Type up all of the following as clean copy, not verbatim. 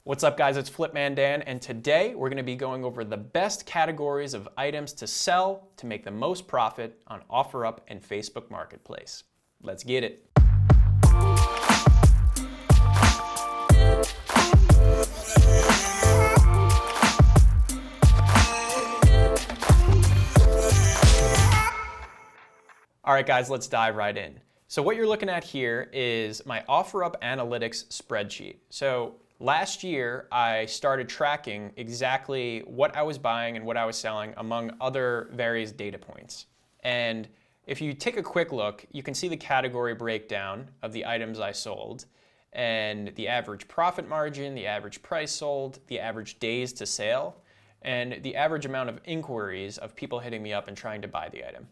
What's up, guys? It's Flipman Dan, and today we're going to be going over the best categories of items to sell to make the most profit on OfferUp and Facebook Marketplace. Let's get it. All right, guys, let's dive right in. So what you're looking at here is my OfferUp Analytics spreadsheet. So last year, I started tracking exactly what I was buying and what I was selling among other various data points. And if you take a quick look, you can see the category breakdown of the items I sold and the average profit margin, the average price sold, the average days to sale, and the average amount of inquiries of people hitting me up and trying to buy the item.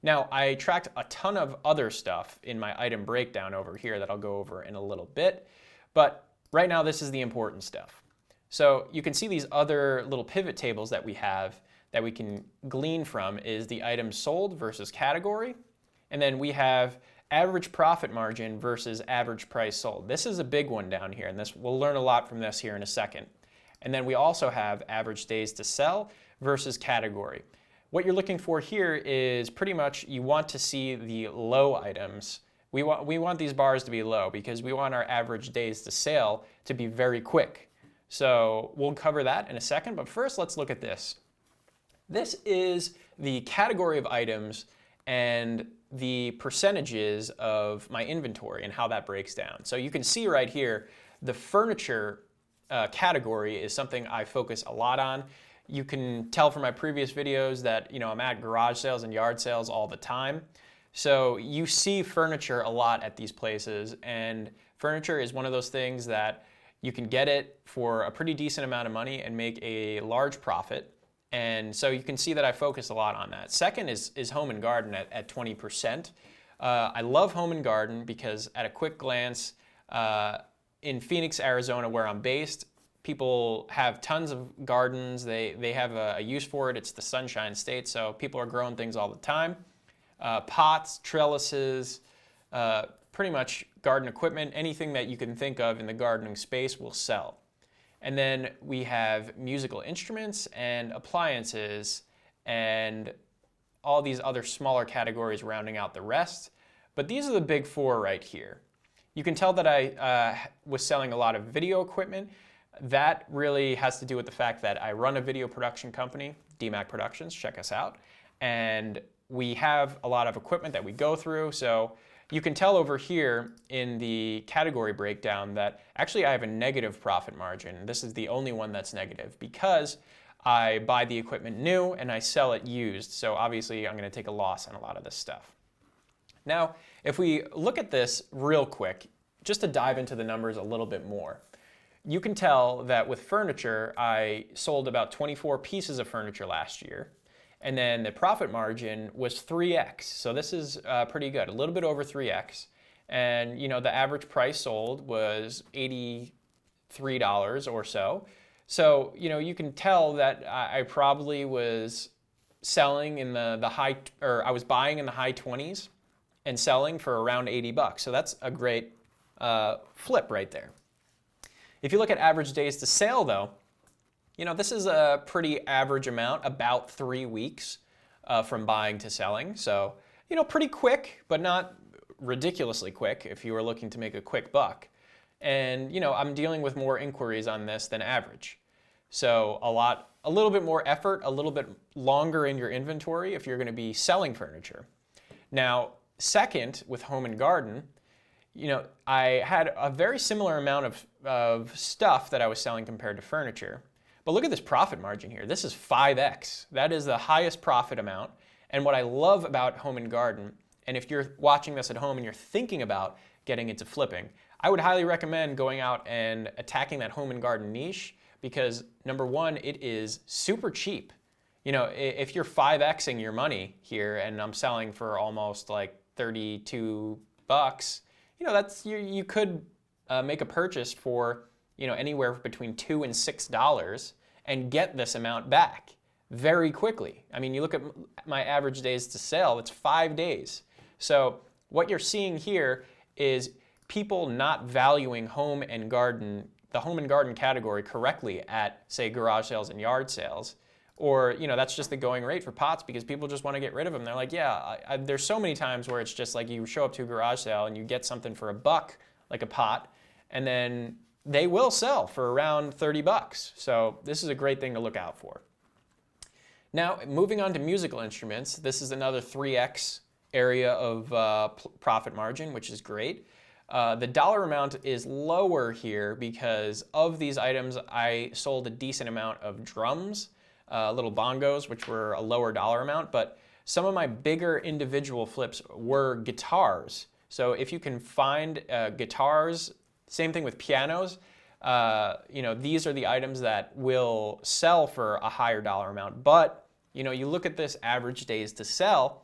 Now, I tracked a ton of other stuff in my item breakdown over here that I'll go over in a little bit, but right now this is the important stuff. So you can see these other little pivot tables that we have that we can glean from is the items sold versus category, and then we have average profit margin versus average price sold. This is a big one down here, and we'll learn a lot from this here in a second. And then we also have average days to sell versus category. What you're looking for here is pretty much you want to see the low items. We want these bars to be low because we want our average days to sale to be very quick. So we'll cover that in a second, but first let's look at this. This is the category of items and the percentages of my inventory and how that breaks down. So you can see right here, the furniture category is something I focus a lot on. You can tell from my previous videos that I'm at garage sales and yard sales all the time. So you see furniture a lot at these places, and furniture is one of those things that you can get it for a pretty decent amount of money and make a large profit. And so you can see that I focus a lot on that. Second is home and garden at 20%. I love home and garden because at a quick glance, in Phoenix, Arizona, where I'm based, people have tons of gardens. They have a use for it. It's the Sunshine State, so people are growing things all the time. Pots, trellises, pretty much garden equipment, anything that you can think of in the gardening space will sell. And then we have musical instruments and appliances and all these other smaller categories rounding out the rest. But these are the big four right here. You can tell that I was selling a lot of video equipment. That really has to do with the fact that I run a video production company, DMAC Productions, check us out. And we have a lot of equipment that we go through. So you can tell over here in the category breakdown that actually I have a negative profit margin. This is the only one that's negative because I buy the equipment new and I sell it used. So obviously I'm going to take a loss on a lot of this stuff. Now, if we look at this real quick, just to dive into the numbers a little bit more, you can tell that with furniture, I sold about 24 pieces of furniture last year. And then the profit margin was 3x. So this is pretty good, a little bit over 3x. And the average price sold was $83 or so. So you can tell that I probably was selling in the high, or I was buying in the high 20s and selling for around $80. So that's a great flip right there. If you look at average days to sale though, this is a pretty average amount, about 3 weeks from buying to selling. So, pretty quick, but not ridiculously quick if you were looking to make a quick buck. And, I'm dealing with more inquiries on this than average. So a little bit more effort, a little bit longer in your inventory if you're going to be selling furniture. Now, second, with home and garden, I had a very similar amount of stuff that I was selling compared to furniture. But look at this profit margin here. This is 5x. That is the highest profit amount. And what I love about home and garden, and if you're watching this at home and you're thinking about getting into flipping, I would highly recommend going out and attacking that home and garden niche because number one, it is super cheap. If you're 5xing your money here and I'm selling for almost like $32, you could make a purchase for anywhere between $2 and $6 and get this amount back very quickly. I mean, you look at my average days to sell, it's 5 days. So what you're seeing here is people not valuing home and garden the home and garden category correctly at, say, garage sales and yard sales. Or, that's just the going rate for pots because people just want to get rid of them. They're like, yeah, there's so many times where it's just like you show up to a garage sale and you get something for $1, like a pot, and then they will sell for around $30. So this is a great thing to look out for. Now, moving on to musical instruments, this is another 3x area of profit margin, which is great. The dollar amount is lower here because of these items, I sold a decent amount of drums, little bongos, which were a lower dollar amount, but some of my bigger individual flips were guitars. So if you can find guitars, same thing with pianos, these are the items that will sell for a higher dollar amount. But, you look at this average days to sell,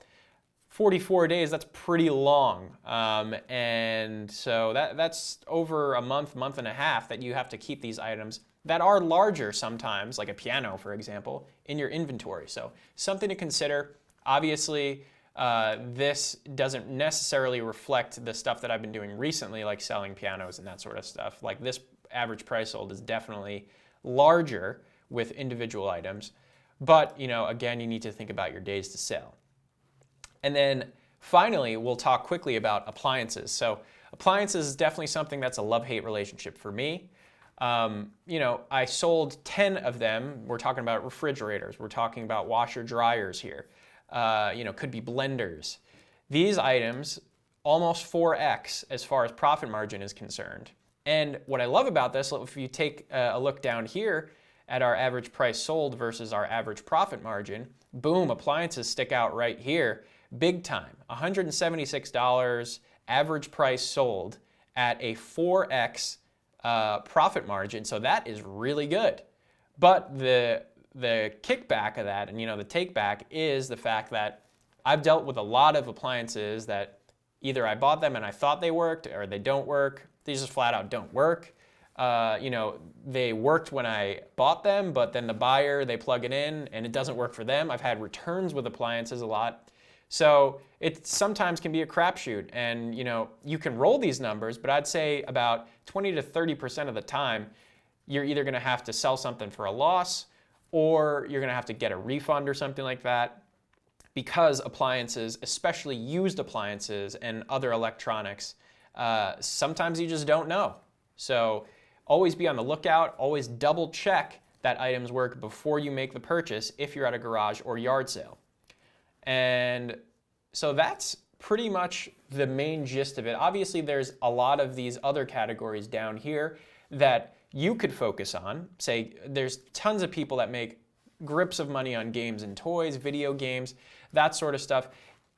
44 days, that's pretty long. And so that's over a month and a half that you have to keep these items that are larger sometimes, like a piano, for example, in your inventory. So something to consider. Obviously, this doesn't necessarily reflect the stuff that I've been doing recently, like selling pianos and that sort of stuff. Like this average price sold is definitely larger with individual items. But, again, you need to think about your days to sell. And then finally, we'll talk quickly about appliances. So appliances is definitely something that's a love-hate relationship for me. I sold 10 of them. We're talking about refrigerators. We're talking about washer dryers here. Could be blenders. These items, almost 4x as far as profit margin is concerned. And what I love about this, if you take a look down here at our average price sold versus our average profit margin, boom, appliances stick out right here, big time. $176 average price sold at a 4x profit margin, so that is really good. But the kickback of that, and the take back, is the fact that I've dealt with a lot of appliances that either I bought them and I thought they worked, or they don't work. These just flat out don't work. They worked when I bought them, but then the buyer, they plug it in and it doesn't work for them. I've had returns with appliances a lot. So it sometimes can be a crapshoot, and you can roll these numbers, but I'd say about 20 to 30% of the time, you're either going to have to sell something for a loss, or you're going to have to get a refund or something like that, because appliances, especially used appliances and other electronics, sometimes you just don't know. So always be on the lookout, always double check that items work before you make the purchase if you're at a garage or yard sale. And so that's pretty much the main gist of it. Obviously, there's a lot of these other categories down here that you could focus on. Say, there's tons of people that make grips of money on games and toys, video games, that sort of stuff.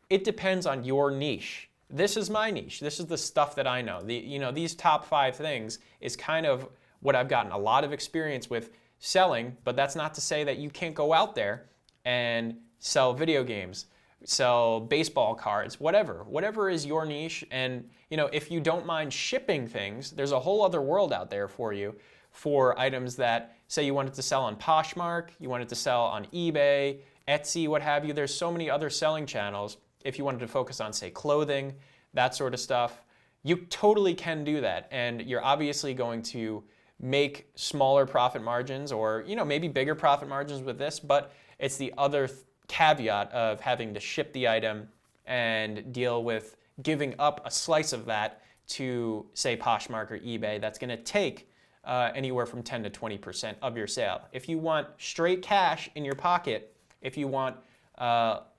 It depends on your niche. This is my niche. This is the stuff that I know. These top 5 things is kind of what I've gotten a lot of experience with selling, but that's not to say that you can't go out there and sell video games, sell baseball cards, whatever is your niche. And if you don't mind shipping things, there's a whole other world out there for you for items that, say, you wanted to sell on Poshmark, you wanted to sell on eBay, Etsy, what have you. There's so many other selling channels. If you wanted to focus on, say, clothing, that sort of stuff, you totally can do that. And you're obviously going to make smaller profit margins, or maybe bigger profit margins with this, but it's the other caveat of having to ship the item and deal with giving up a slice of that to, say, Poshmark or eBay. That's going to take anywhere from 10 to 20% of your sale. If you want straight cash in your pocket, if you want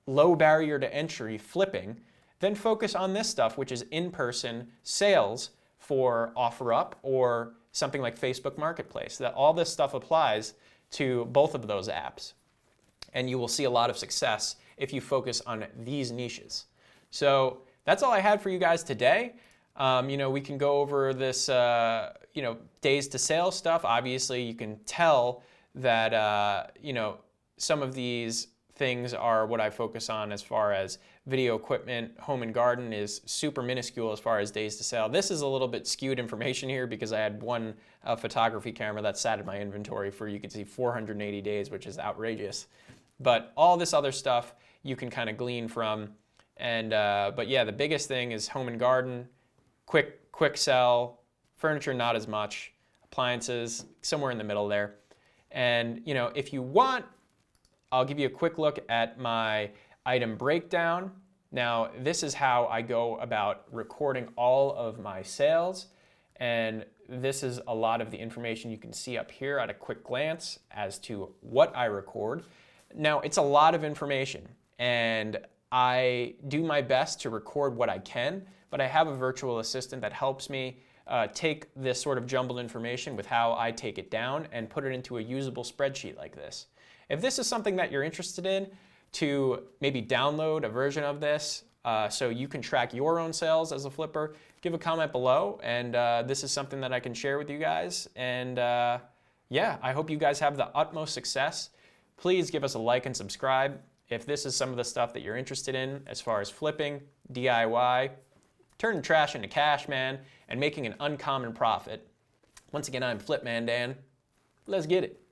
low barrier to entry flipping, then focus on this stuff, which is in-person sales for OfferUp or something like Facebook Marketplace. That all this stuff applies to both of those apps. And you will see a lot of success if you focus on these niches. So that's all I had for you guys today. We can go over this, days to sale stuff. Obviously, you can tell that, some of these things are what I focus on as far as video equipment. Home and garden is super minuscule as far as days to sale. This is a little bit skewed information here because I had one photography camera that sat in my inventory for, you can see, 480 days, which is outrageous. But all this other stuff you can kind of glean from. And but yeah, the biggest thing is home and garden, quick sell, furniture not as much, appliances, somewhere in the middle there. And you know, if you want, I'll give you a quick look at my item breakdown. Now, this is how I go about recording all of my sales. And this is a lot of the information you can see up here at a quick glance as to what I record. Now, it's a lot of information, and I do my best to record what I can, but I have a virtual assistant that helps me take this sort of jumbled information with how I take it down and put it into a usable spreadsheet like this. If this is something that you're interested in, to maybe download a version of this so you can track your own sales as a flipper, give a comment below, and this is something that I can share with you guys. And yeah, I hope you guys have the utmost success. Please give us a like and subscribe if this is some of the stuff that you're interested in as far as flipping, DIY, turning trash into cash, man, and making an uncommon profit. Once again, I'm Flipman Dan. Let's get it.